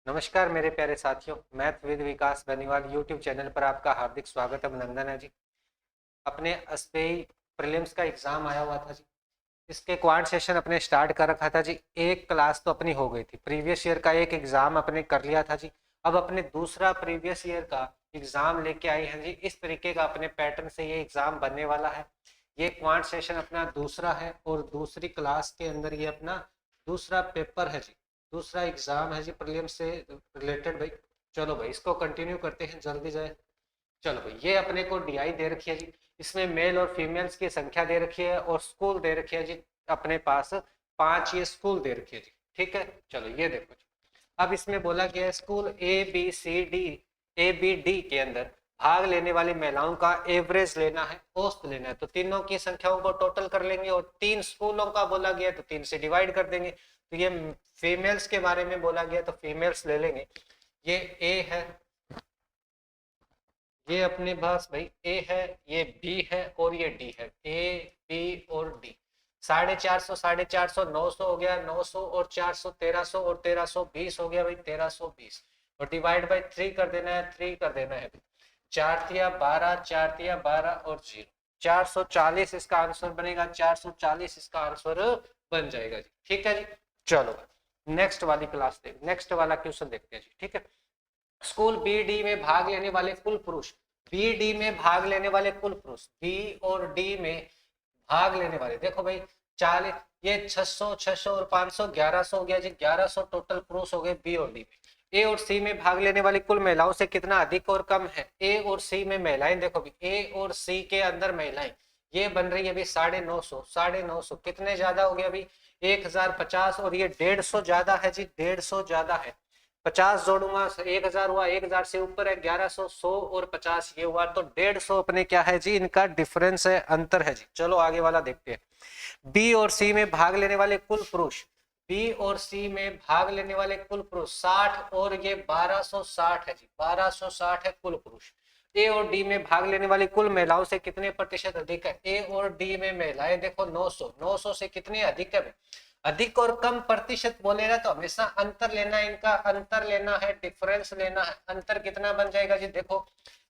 नमस्कार मेरे प्यारे साथियों, math with Vikas Beniwal YouTube channel पर आपका हार्दिक स्वागत अभिनंदन है जी। अपने एसबीआई प्रीलिम्स का एग्जाम आया हुआ था जी। इसके क्वांट सेशन अपने स्टार्ट कर रखा था जी। एक क्लास तो अपनी हो गई थी, प्रीवियस ईयर का एक एग्जाम अपने कर लिया था जी। अब अपने दूसरा प्रीवियस ईयर का एग्जाम लेके आई हैं जी। इस तरीके का अपने पैटर्न से ये एग्जाम बनने वाला है। ये क्वांट सेशन अपना दूसरा है और दूसरी क्लास के अंदर ये अपना दूसरा पेपर है जी। दूसरा एग्जाम है जी प्रीलियम से रिलेटेड भाई। चलो भाई इसको कंटिन्यू करते हैं जल्दी जाए। चलो भाई ये अपने को डीआई दे रखी है जी। इसमें मेल और फीमेल्स की संख्या दे रखी है और स्कूल दे रखी है जी। अपने पास 5 ये स्कूल दे रखी है जी। ठीक है, चलो ये देखो जी। अब इसमें बोला गया है स्कूल ए बी डी के अंदर भाग लेने वाली महिलाओं का एवरेज लेना है, औसत लेना है। तो तीनों की संख्याओं को टोटल कर लेंगे और 3 स्कूलों का बोला गया तो 3 से डिवाइड कर देंगे। तो ये फीमेल्स के बारे में बोला गया तो फीमेल्स ले लेंगे। ये ए है, ये अपने पास भाई ए है, ये बी है और ये डी है। ए बी और डी 450, 450, 900 हो गया, 900 और 400 1300 और 1320 हो गया भाई, 1320 और डिवाइड बाई 3 कर देना है, 3 कर देना है भाई। 4 तिया 12, 4 तिया 12 और 0 440 इसका आंसर बनेगा। 440 इसका आंसर बन जाएगा जी। ठीक है जी, चलो नेक्स्ट वाली क्लास देख, नेक्स्ट वाला क्वेश्चन देखते हैं जी। ठीक है, स्कूल बी डी में भाग लेने वाले कुल पुरुष, बी डी में भाग लेने वाले कुल पुरुष, बी और डी में भाग लेने वाले देखो भाई 40, ये 600 600 और 500 1100 हो गया जी। 1100 टोटल पुरुष हो गए बी और डी में। ए और सी में भाग लेने वाली कुल महिलाओं से कितना अधिक और कम है। ए और सी में महिलाएं देखो भी, ए और सी के अंदर महिलाएं ये बन रही है अभी 950, 950 कितने ज्यादा हो गया अभी 1050 और ये 150 ज्यादा है जी, 150 ज्यादा है। 50 जोड़ूंगा 1000 हुआ, 1000 से ऊपर है 1100, 100 और 50 ये हुआ तो 150 अपने क्या है जी, इनका डिफरेंस है, अंतर है जी। चलो आगे वाला देखते हैं। बी और सी में भाग लेने वाले कुल पुरुष, बी और सी में भाग लेने वाले कुल पुरुष 60 और ये 1260 है जी, 1260 है कुल पुरुष। ए और डी में भाग लेने वाली कुल महिलाओं से कितने प्रतिशत अधिक है। ए और डी में महिलाएं देखो 900, 900 से कितने अधिक है। अधिक और कम प्रतिशत बोलेगा तो हमेशा अंतर लेना है, इनका अंतर लेना है, डिफरेंस लेना है। अंतर कितना बन जाएगा जी, देखो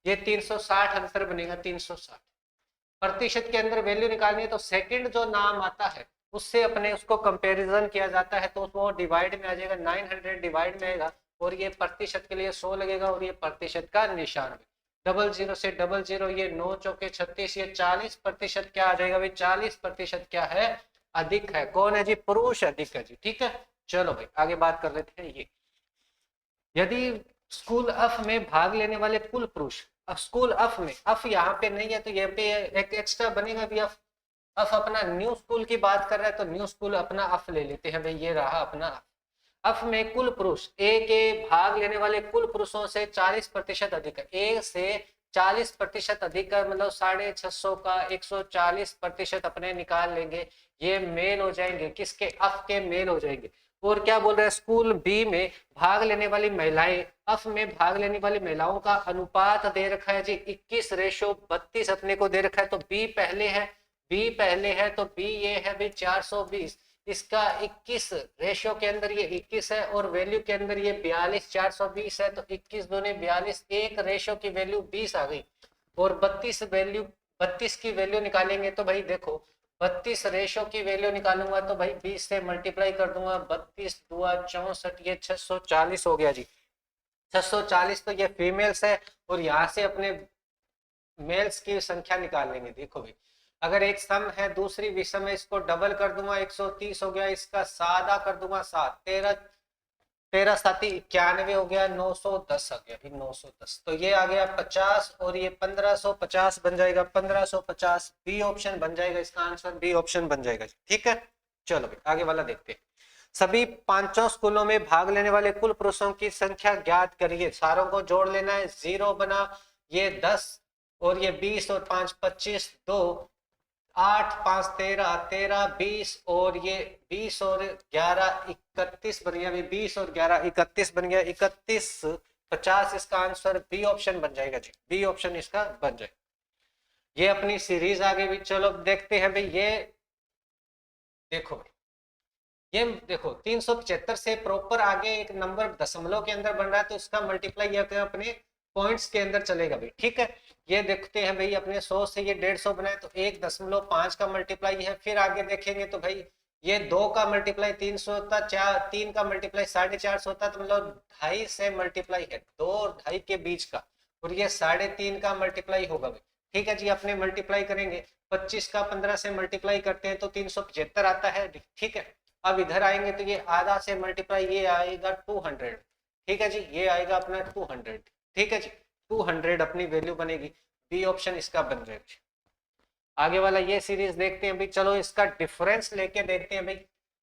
ये 360 अंतर बनेगा, 360। प्रतिशत के अंदर वैल्यू निकालनी है तो सेकंड जो नाम आता है उससे अपने उसको कंपैरिजन किया जाता है तो वो डिवाइड में आ जाएगा, 900 डिवाइड में आएगा और ये प्रतिशत के लिए 100 लगेगा और ये प्रतिशत का निशान। 00 से 00 ये 9 चौके 36, ये 40% क्या आ जाएगा भाई, 40% क्या है, अधिक है। कौन है जी, पुरुष अधिक है जी। ठीक है, चलो भाई आगे बात कर लेते हैं। ये यदि स्कूल अफ में भाग लेने वाले कुल पुरुष, स्कूल अफ में, अफ यहाँ पे नहीं है तो यहाँ पे एक एक्स्ट्रा बनेगा भी अफ। अफ अपना न्यू स्कूल की बात कर रहा है तो न्यू स्कूल अपना अफ ले लेते हैं भाई, ये रहा अपना अफ। अफ में कुल पुरुष ए के भाग लेने वाले कुल पुरुषों से 40% अधिक है। ए से 40% अधिक है, मतलब 650 का 140% अपने निकाल लेंगे। ये मेल हो जाएंगे, किसके, अफ के मेल हो जाएंगे। और क्या बोल रहे हैं, स्कूल बी में भाग लेने वाली महिलाएं, अफ में भाग लेने वाली महिलाओं का अनुपात दे रखा है जी 21:32 अपने को दे रखा है। तो बी पहले है, बी पहले है तो बी ये है भाई 420, इसका 21 रेशियो के अंदर ये 21 है और वैल्यू के अंदर ये 42, 420 है तो 21 दूनी 42, एक रेशियो की वैल्यू 20 आ गई। और 32 की वैल्यू निकालेंगे तो भाई देखो 32 रेशियो की वैल्यू निकालूंगा तो भाई 20 से मल्टीप्लाई कर दूंगा, 32 दुआ 64, ये 640 हो गया जी। 640 तो ये फीमेल्स है और यहाँ से अपने मेल्स की संख्या निकाल लेंगे। देखो भाई अगर एक सम है दूसरी विषम है, इसको डबल कर दूंगा 130 हो गया, इसका सादा कर दूंगा 7, 13 13 साथी 91 हो गया, 910 आ गया, 910 तो ये आ गया 50 और ये 1550 बन जाएगा, 1550 बी ऑप्शन बन जाएगा, इसका आंसर बी ऑप्शन बन जाएगा। ठीक है, चलो भाई आगे वाला देखते हैं। सभी पांचों स्कूलों में भाग लेने वाले कुल पुरुषों की संख्या ज्ञात करिए। सारों को जोड़ लेना है, 0 बना, ये 10 और ये 20 और 5 25, 2 8 5 13, 13 20 और ये 20 और 11 31 बन गया, 20 और 11 31 बन गया, 31 50 इसका आंसर बी ऑप्शन बन जाएगा जी, बी ऑप्शन इसका बन जाएगा। ये अपनी सीरीज आगे भी, चलो देखते हैं भाई। ये देखो भाई ये देखो 375 से प्रॉपर आगे एक नंबर दशमलव के अंदर बन रहा है तो इसका मल्टीप्लाई ये अपने पॉइंट्स के अंदर चलेगा भाई, ठीक है। ये देखते हैं भाई, अपने 100 से ये 150 बनाए तो 1.5 का मल्टीप्लाई है। फिर आगे देखेंगे तो भाई ये 2 का मल्टीप्लाई 300 होता, 3 का मल्टीप्लाई 450 होता, तो मतलब 2.5 से मल्टीप्लाई है, 2 और 2.5 के बीच का, और ये 3.5 का मल्टीप्लाई होगा भाई, ठीक है जी। अपने मल्टीप्लाई करेंगे 25 का 15 से मल्टीप्लाई करते हैं तो 375 आता है, ठीक है। अब इधर आएंगे तो ये आधा से मल्टीप्लाई, ये आएगा 200, ठीक है जी, ये आएगा अपना 200, ठीक है जी। 200 अपनी वैल्यू बनेगी, बी ऑप्शन इसका बन जाएगा। आगे वाला ये सीरीज देखते हैं भाई, चलो इसका डिफरेंस लेके देखते हैं भाई,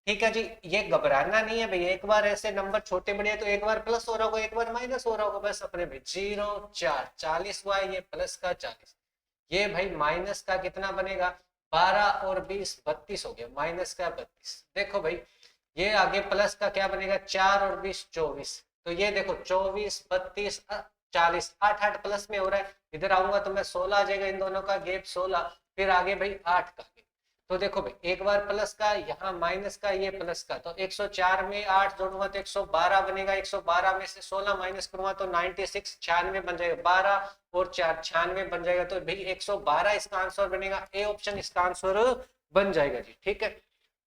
ठीक है जी। ये घबराना नहीं है भाई, एक बार ऐसे नंबर छोटे बड़े तो एक बार प्लस हो रहा होगा, एक बार माइनस हो रहा होगा, बस अपने भाई 0 4 40 हुआ, ये प्लस का 40, ये भाई माइनस का कितना बनेगा 12 और 20 32 हो गया, माइनस का 32। देखो भाई ये आगे प्लस का क्या बनेगा 4 और 20 24, तो ये देखो 24 32 40, 8 8 प्लस में हो रहा है। इधर आऊंगा तो मैं 16 आ जाएगा, इन दोनों का गैप 16, फिर आगे भाई 8 का। तो देखो भाई एक बार प्लस का, यहाँ माइनस का, ये प्लस का, तो 104 में 8 जोड़ूंगा तो 112 बनेगा, 112 में से 16 माइनस करूंगा तो 96 96 बन जाएगा, 12 और 4 96 बन जाएगा, तो भाई 112 इसका आंसर बनेगा, ए ऑप्शन इसका आंसर बन जाएगा जी, ठीक है।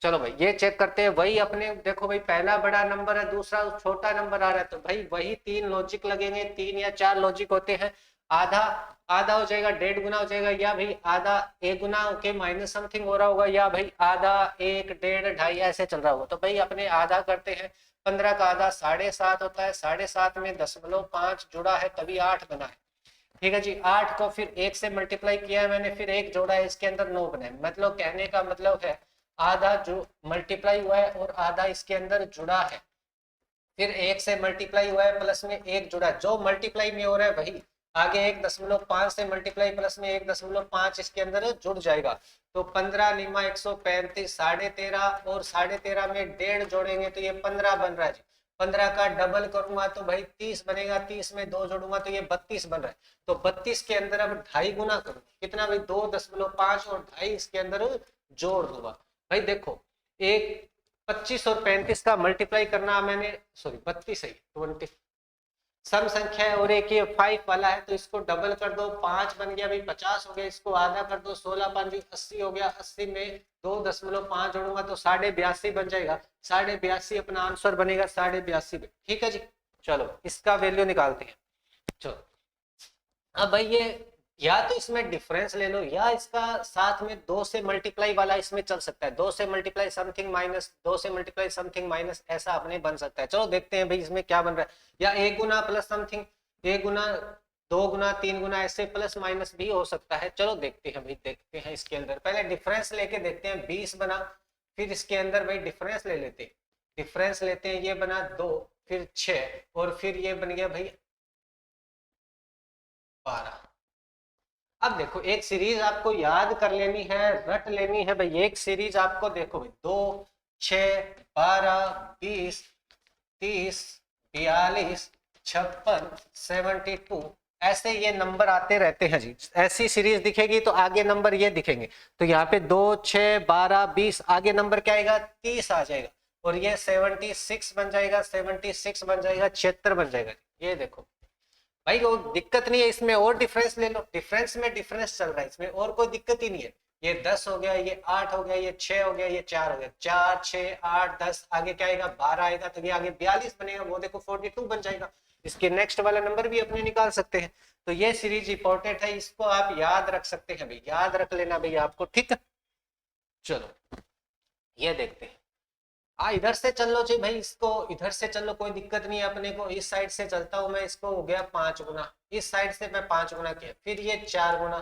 चलो भाई ये चेक करते हैं, वही अपने देखो भाई पहला बड़ा नंबर है, दूसरा छोटा नंबर आ रहा है, तो भाई वही 3 लॉजिक लगेंगे, 3 या 4 लॉजिक होते हैं। आधा आधा हो जाएगा, 1.5 गुना हो जाएगा, या भाई आधा 1 गुना होके माइनस समथिंग हो रहा होगा, या भाई आधा 1 1.5 2.5 ऐसे चल रहा होगा। तो भाई अपने आधा करते हैं, 15 का आधा 7.5 होता है, 7.5 में 0.5 जुड़ा है तभी 8 बना है, ठीक है जी। 8 को फिर 1 से मल्टीप्लाई किया है मैंने, फिर 1 जोड़ा है, इसके अंदर 9 बना है, मतलब कहने का मतलब है आधा जो मल्टीप्लाई हुआ है और आधा इसके अंदर जुड़ा है, फिर 1 से मल्टीप्लाई हुआ है प्लस में 1 जुड़ा है, जो मल्टीप्लाई में हो रहा है वही आगे 1.5 से मल्टीप्लाई प्लस में 1.5 इसके अंदर जुड़ जाएगा। तो 15 निमा 135, 13.5 और 13.5 में 1.5 जोड़ेंगे तो ये 15 बन रहा है जी। 15 का डबल करूंगा तो भाई 30 बनेगा, 30 में 2 जोड़ूंगा तो ये 32 बन रहा है। तो 32 के अंदर अब 2.5 गुना करूँ, कितना भाई 2.5 और 2.5 इसके अंदर जोड़ दूंगा। भाई देखो एक 25 और 35 का मल्टीप्लाई करना मैंने, सॉरी 32 है 20 सम संख्या है, और एक ये 5 वाला है, तो इसको डबल कर दो, 5 बन गया भाई 50 हो गया, इसको आधा कर दो, 16 5 80 हो गया, 80 में 2.5 जोड़ूंगा तो 82.5 बन जाएगा, 82.5 अपना आंसर बनेगा, 82.5, ठीक है जी। चलो इसका वैल्यू निकालते हैं। चलो अब भाई ये या तो इसमें डिफरेंस ले लो, या इसका साथ में 2 से मल्टीप्लाई वाला इसमें चल सकता है, 2 से मल्टीप्लाई समथिंग माइनस, 2 से मल्टीप्लाई समथिंग माइनस, ऐसा अपने बन सकता है। चलो देखते हैं भाई इसमें क्या बन रहा है, या 1 गुना प्लस समथिंग, 1 गुना 2 गुना 3 गुना ऐसे प्लस माइनस भी हो सकता है। चलो देखते हैं भाई, देखते हैं इसके अंदर पहले डिफरेंस लेके देखते हैं, 20 बना, फिर इसके अंदर भाई डिफरेंस ले लेते हैं, डिफरेंस लेते हैं, ये बना 2, फिर 6, और फिर ये बन गया भाई 12। अब देखो एक सीरीज आपको याद कर लेनी है, रट लेनी है भाई, एक सीरीज आपको देखो भाई 2 6 12 20 30 42 56 72 ऐसे ये नंबर आते रहते हैं जी। ऐसी सीरीज दिखेगी तो आगे नंबर ये दिखेंगे, तो यहाँ पे 2 6 12 20 आगे नंबर क्या आएगा 30 आ जाएगा, और ये 76 बन जाएगा, 76 बन जाएगा, 76 बन जाएगा। ये देखो भाई वो दिक्कत नहीं है इसमें, और डिफरेंस ले लो, डिफरेंस में डिफरेंस चल रहा है इसमें, और कोई दिक्कत ही नहीं है। ये 10 हो गया, ये 8 हो गया, ये 6 हो गया, ये 4 हो गया, 4 6 8 10 आगे क्या आएगा 12 आएगा, तो ये आगे 42 बनेगा, वो देखो 42 बन जाएगा। इसके नेक्स्ट वाला नंबर भी अपने निकाल सकते हैं। तो ये सीरीज इंपॉर्टेंट है, इसको आप याद रख सकते हैं भाई, याद रख लेना भाई आपको, ठीक है। चलो ये देखते हैं, इधर से चल लो जी भाई, इसको इधर से चल लो, कोई दिक्कत नहीं है अपने को, इस साइड से चलता हूं मैं, इसको हो गया 5 गुना, इस साइड से मैं 5 गुना किया, फिर ये 4 गुना,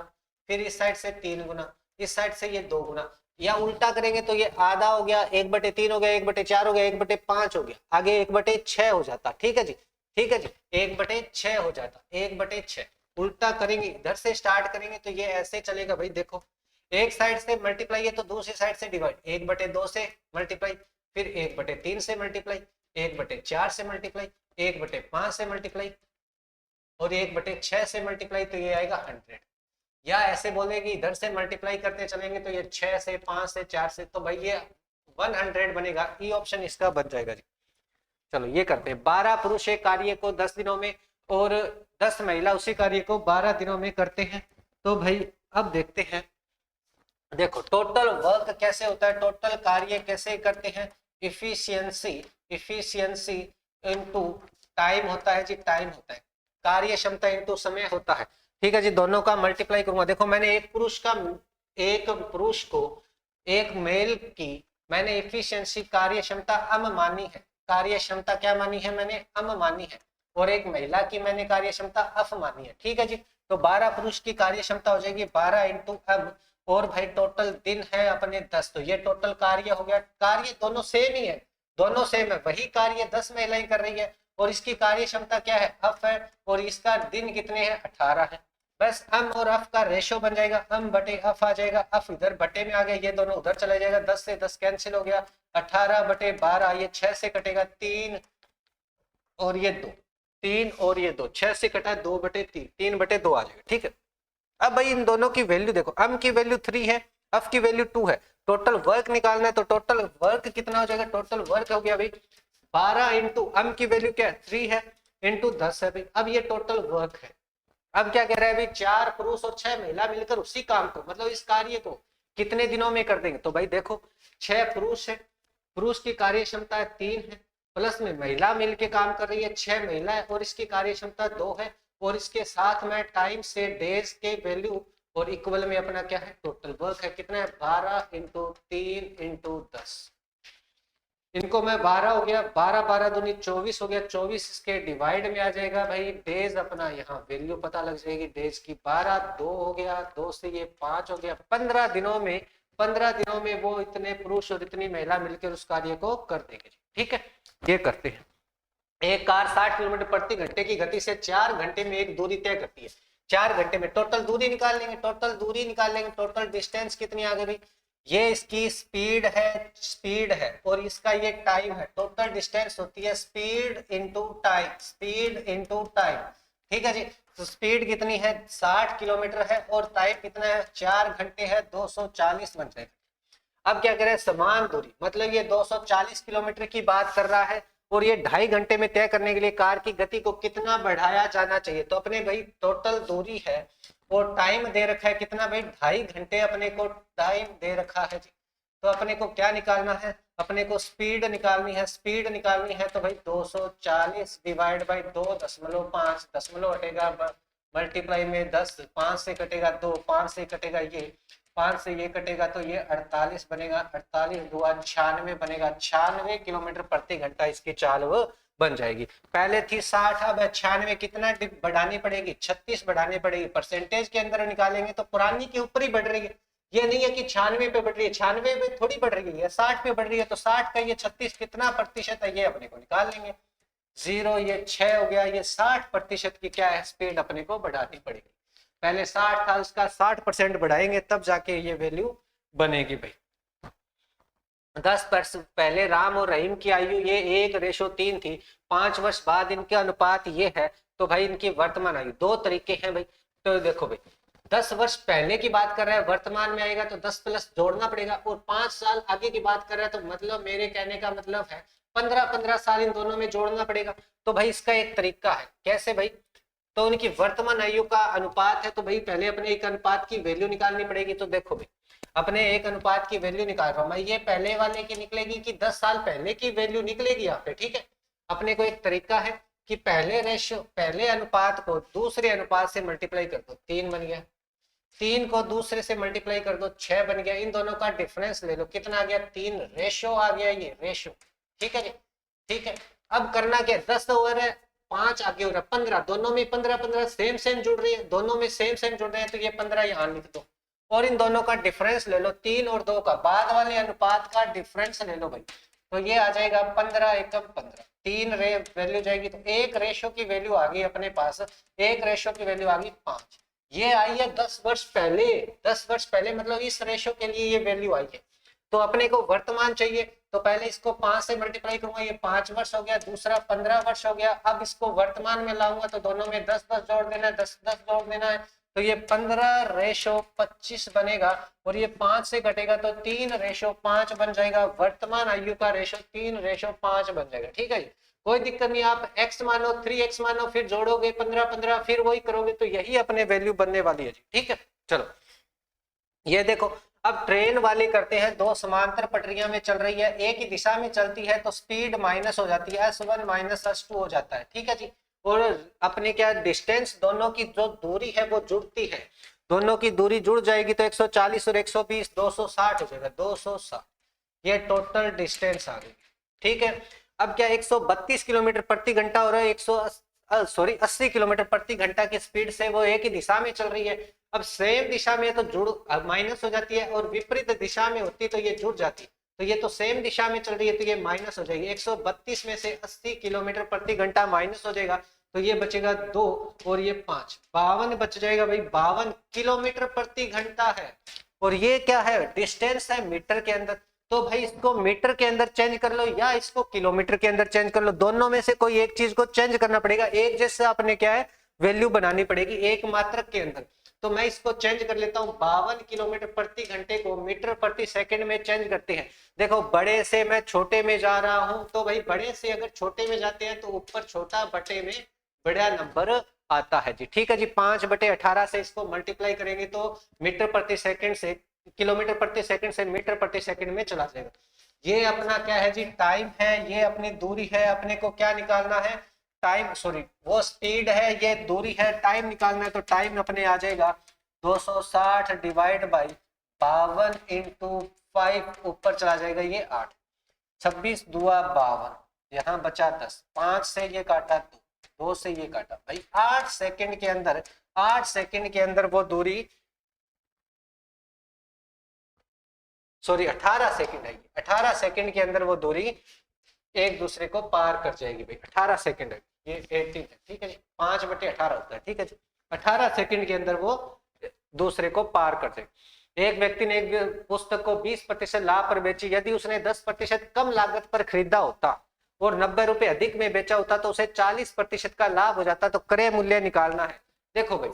फिर इस साइड से 3 गुना, इस साइड से ये 2 गुना, या उल्टा करेंगे तो ये आधा हो गया, 1/3 हो गया, 1/4 हो गया, 1/5 हो गया, आगे 1/6 हो जाता, ठीक है जी, ठीक है जी, 1/6 हो जाता, 1/6। उल्टा करेंगे, इधर से स्टार्ट करेंगे तो ये ऐसे चलेगा भाई, देखो एक साइड से मल्टीप्लाई है तो दूसरी साइड से डिवाइड, 1/2 से मल्टीप्लाई, फिर 1/3 से मल्टीप्लाई, 1/4 से मल्टीप्लाई, 1/5 से मल्टीप्लाई, और 1/6 से मल्टीप्लाई, तो ये आएगा 100। या ऐसे बोले कि इधर से मल्टीप्लाई करते चलेंगे तो ये 6 से 5 से 4 से, तो भाई ये 100 बनेगा। ई ऑप्शन इसका बन जाएगा जी। चलो ये करते हैं। 12 पुरुष एक कार्य को 10 दिनों में और 10 महिला उसी कार्य को 12 दिनों में करते हैं। तो भाई अब देखते हैं, देखो टोटल वर्क कैसे होता है, टोटल कार्य कैसे करते हैं। इफिशियंसी इनटू टाइम होता है जी, टाइम होता है। कार्य क्षमता इनटू समय होता है। ठीक है जी, दोनों का मल्टीप्लाई करूंगा। देखो मैंने एक पुरुष को एक मेल की मैंने इफिशियंसी कार्य क्षमता अम मानी है, कार्य क्षमता क्या मानी है मैंने, अम मानी है। और एक महिला की मैंने कार्य क्षमता अफ मानी है। ठीक है जी, तो 12 पुरुष की कार्य क्षमता हो जाएगी 12 इंटू अम, और भाई टोटल दिन है अपने 10, तो ये टोटल कार्य हो गया। कार्य दोनों सेम ही है, दोनों सेम है, वही कार्य 10 महिलाएं कर रही है और इसकी कार्य क्षमता क्या है, अफ है, और इसका दिन कितने हैं 18 है। बस अम और अफ का रेशो बन जाएगा, अम बटे अफ आ जाएगा, अफ इधर बटे में आ गया, ये दोनों उधर चला जाएगा, 10 से 10 कैंसिल हो गया, 18 बटे 12, ये 6 से कटेगा 3 और ये 2, 3 और ये 2, 6 से कटा 2 बटे 3, 3 बटे 2 आ जाएगा। ठीक है, अब भाई इन दोनों की वैल्यू देखो, अम की वैल्यू 3 है, अफ की वैल्यू 2 है, टोटल वर्क निकालना है, तो टोटल वर्क कितना हो जाएगा, टोटल वर्क हो गया भाई 12 इंटू अम की वैल्यू क्या है 3 है इंटू 10 है भाई। अब ये टोटल वर्क है। अब क्या कह रहा है भाई, 4 पुरुष और 6 महिला मिलकर उसी काम को, मतलब इस कार्य को कितने दिनों में कर देंगे। तो भाई देखो 6 पुरुष है, पुरुष की कार्य क्षमता 3 है, प्लस में महिला मिलके काम कर रही है 6 महिला है, और इसकी कार्य क्षमता 2 है, और इसके साथ में टाइम से डेज के वैल्यू, और इक्वल में अपना क्या है टोटल वर्क है, कितना है 12 इंटू 3 इंटू 10। इनको मैं 12 हो गया, 12 12 दूनी 24 हो गया, 24 इसके डिवाइड में आ जाएगा भाई, डेज अपना यहाँ वैल्यू पता लग जाएगी डेज की, 12 2 हो गया, 2 से ये 5 हो गया, 15 दिनों में, 15 दिनों में वो इतने पुरुष और इतनी महिला मिलकर उस कार्य को कर देंगे। ठीक है, ये करते हैं। एक कार 60 किलोमीटर प्रति घंटे की गति से 4 घंटे में एक दूरी तय करती है। 4 घंटे में टोटल दूरी निकाल लेंगे, टोटल दूरी निकाल लेंगे, टोटल डिस्टेंस कितनी आ गई भाई, ये इसकी स्पीड है और इसका ये टाइम है। टोटल डिस्टेंस होती है speed into time, speed into time. ठीक है जी, तो स्पीड कितनी है 60 किलोमीटर है और टाइम कितना है 4 घंटे है, 240 बन जाएगा। अब क्या करें, समान दूरी, मतलब ये 240 किलोमीटर की बात कर रहा है और ये 2.5 घंटे में तय करने के लिए कार की गति को कितना बढ़ाया जाना चाहिए। तो अपने भाई टोटल दूरी है और टाइम दे रखा है कितना भाई 2.5 घंटे अपने को टाइम दे रखा है जी। तो अपने को क्या निकालना है, अपने को स्पीड निकालनी है, स्पीड निकालनी है तो भाई 240 डिवाइड बाई 2.5, दशमलव हटेगा, मल्टीप्लाई में 10, 5 से कटेगा 2, 5 से कटेगा ये, 5 से ये कटेगा तो ये 48 बनेगा, 48 दुआ 96 बनेगा, 96 किलोमीटर प्रति घंटा इसकी चाल वो बन जाएगी। पहले थी 60, अब 96 कितना बढ़ानी पड़ेगी, 36 बढ़ानी पड़ेगी। परसेंटेज के अंदर निकालेंगे तो पुरानी के ऊपर ही बढ़ रही है, ये नहीं है कि 96 पे बढ़ रही है, 96 पे थोड़ी बढ़ रही है, 60 पे बढ़ रही है, तो 60 का ये 36 कितना प्रतिशत है ये अपने को निकाल लेंगे। 0 ये 6 हो गया, ये 60% की क्या है स्पीड अपने को बढ़ानी पड़ेगी। पहले 60 था उसका 60% बढ़ाएंगे तब जाके ये वैल्यू बनेगी भाई। 10 पहले राम और रहीम की आयु ये 1:3 थी, 5 वर्ष बाद इनके अनुपात ये है, तो भाई इनकी वर्तमान आयु, दो तरीके हैं भाई। तो देखो भाई 10 वर्ष पहले की बात कर रहा है, वर्तमान में आएगा तो 10 प्लस जोड़ना पड़ेगा, और 5 साल आगे की बात कर रहा है तो मतलब मेरे कहने का मतलब है 15-15 साल इन दोनों में जोड़ना पड़ेगा। तो भाई इसका एक तरीका है, कैसे भाई, तो उनकी वर्तमान आयु का अनुपात है, तो भाई पहले अपने एक अनुपात की वैल्यू निकालनी पड़ेगी। तो देखो भाई अपने एक अनुपात की वैल्यू निकाल रहा हूं मैं, ये पहले वाले की निकलेगी कि 10 साल पहले की वैल्यू निकलेगी यहाँ पे। ठीक है, अपने को एक तरीका है कि पहले अनुपात को दूसरे अनुपात से मल्टीप्लाई कर दो, 3 बन गया, 3 को दूसरे से मल्टीप्लाई कर दो 6 बन गया, इन दोनों का डिफरेंस ले लो कितना आ गया 3, रेशो आ गया ये रेशो। ठीक है जी, ठीक है, अब करना क्या, 10 ओवर है, 5 आगे हो रहा है, 15, दोनों में 15 सेम जुड़ रही है, दोनों में सेम जुड़ रहे हैं, तो ये 15 यहाँ लिख दो, और इन दोनों का डिफरेंस ले लो, 3 और 2 का, बाद वाले अनुपात का डिफरेंस ले लो भाई, तो ये आ जाएगा 15 एकम 15, 3 वैल्यू जाएगी, तो एक रेशो की वैल्यू आ गई अपने पास, एक रेशो की वैल्यू आ गई 5। ये आई है 10 वर्ष पहले, 10 वर्ष पहले मतलब इस रेशो के लिए ये वैल्यू आई है। तो अपने को वर्तमान चाहिए, तो पहले इसको 5 से मल्टीप्लाई करूंगा, ये 5 वर्ष हो गया, दूसरा 15 वर्ष हो गया। अब इसको वर्तमान में लाऊंगा तो दोनों में 10 10 जोड़ देना है, 10 10 जोड़ देना है, तो ये 15:25 बनेगा और ये 5 से घटेगा तो 3:5 बन जाएगा। वर्तमान आयु का रेशो 3:5 बन जाएगा। ठीक है, कोई दिक्कत नहीं। आप x मानो, 3x मानो, फिर जोड़ोगे 15 फिर वही करोगे तो यही अपने वैल्यू बनने वाली है जी। ठीक है, चलो ये देखो, अब ट्रेन वाले करते हैं। दो समांतर पटरियां में चल रही है, एक ही दिशा में चलती है तो स्पीड माइनस हो जाती है, S1 माइनस S2 हो जाता है। ठीक है जी, और अपने क्या डिस्टेंस, दोनों की जो दूरी है वो जुड़ती है, दोनों की दूरी जुड़ जाएगी तो 140 और 120 260 हो जाएगा, 260 ये टोटल डिस्टेंस आ गई। ठीक है, अब क्या 132 किलोमीटर प्रति घंटा हो रहा है, 80 किलोमीटर प्रति घंटा की स्पीड से वो एक ही दिशा में चल रही है। अब सेम दिशा में तो जुड़ माइनस हो जाती है और विपरीत दिशा में होती तो ये जुड़ जाती। तो ये तो सेम दिशा में चल रही है तो ये माइनस हो जाएगी। 132 में से 80 किलोमीटर प्रति घंटा माइनस हो जाएगा तो ये बचेगा 2 और ये 5, 52 बच जाएगा भाई। 52 किलोमीटर प्रति घंटा है और ये क्या है, डिस्टेंस है मीटर के अंदर। तो भाई इसको मीटर के अंदर चेंज कर लो या इसको किलोमीटर के अंदर चेंज कर लो, दोनों में से कोई एक चीज को चेंज करना पड़ेगा। एक जैसे आपने क्या है वैल्यू बनानी पड़ेगी एक मात्रक के अंदर। तो मैं इसको चेंज कर लेता हूँ, 52 किलोमीटर प्रति घंटे को मीटर प्रति सेकंड में चेंज करते हैं। देखो बड़े से मैं छोटे में जा रहा हूं तो भाई बड़े से अगर छोटे में जाते हैं तो ऊपर छोटा बटे में बड़ा नंबर आता है जी। ठीक है जी, 5/18 से इसको मल्टीप्लाई करेंगे तो मीटर प्रति सेकंड से किलोमीटर प्रति सेकंड से मीटर प्रति सेकंड में चला जाएगा। ये अपना क्या है जी, टाइम है, ये अपनी दूरी है। अपने को क्या निकालना है, टाइम, सॉरी वो स्पीड है, ये दूरी है, टाइम निकालना है। तो टाइम अपने आ जाएगा 260 डिवाइड बाई 52 इंटू 5, ऊपर चला जाएगा ये 8, 26 दुआ 52, यहाँ बचा 10, 5 से ये काटा 2 से ये काटा भाई 8 सेकंड के अंदर, 8 सेकंड के अंदर वो दूरी, सॉरी 18 सेकंड है, 18 सेकंड के अंदर वो दूरी एक दूसरे को पार कर जाएगी भाई। 18 सेकंड है, ये 18 है। ठीक है जी, 5/18 होता है। ठीक है जी, 18 सेकंड के अंदर वो दूसरे को पार कर जाएगी। एक व्यक्ति ने एक पुस्तक को 20% लाभ पर बेची, यदि उसने 10% कम लागत पर खरीदा होता और 90 रुपए अधिक में बेचा होता तो उसे 40% का लाभ हो जाता। तो क्रय मूल्य निकालना है। देखो भाई,